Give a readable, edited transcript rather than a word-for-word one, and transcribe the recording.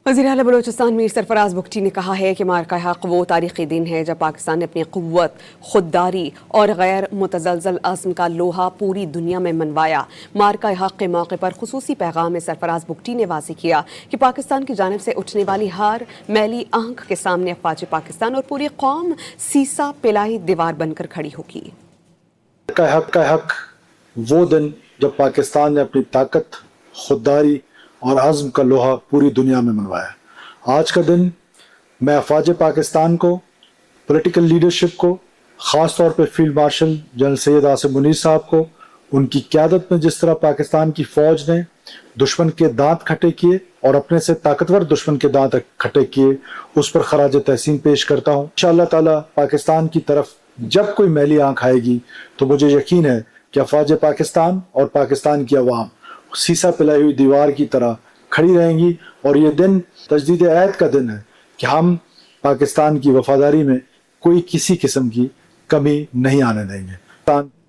وزیراعلیٰ بلوچستان میر سرفراز بگٹی نے کہا ہے کہ مارکہ حق وہ تاریخی دن ہے جب پاکستان نے اپنی قوت، خودداری اور غیر متزلزل عزم کا لوہا پوری دنیا میں منوایا۔ مارکہ حق کے موقع پر خصوصی پیغام میں سرفراز بگٹی نے واضح کیا کہ پاکستان کی جانب سے اٹھنے والی ہر میلی آنکھ کے سامنے افواج پاکستان اور پوری قوم سیسا پلائی دیوار بن کر کھڑی ہوگی۔ مارکہ حق وہ دن جب پاکستان نے اپنی طاقت، خودداری اور عزم کا لوہا پوری دنیا میں منوایا۔ آج کا دن میں افواج پاکستان کو، پولیٹیکل لیڈرشپ کو، خاص طور پہ فیلڈ مارشل جنرل سید آصف منیر صاحب کو، ان کی قیادت میں جس طرح پاکستان کی فوج نے دشمن کے دانت کھٹے کیے اور اپنے سے طاقتور دشمن کے دانت کھٹے کیے، اس پر خراج تحسین پیش کرتا ہوں۔ انشاءاللہ تعالی پاکستان کی طرف جب کوئی میلی آنکھ آئے گی تو مجھے یقین ہے کہ افواج پاکستان اور پاکستان کی عوام سیسا پلائی ہوئی دیوار کی طرح کھڑی رہیں گی، اور یہ دن تجدید عہد کا دن ہے کہ ہم پاکستان کی وفاداری میں کوئی کسی قسم کی کمی نہیں آنے دیں گے۔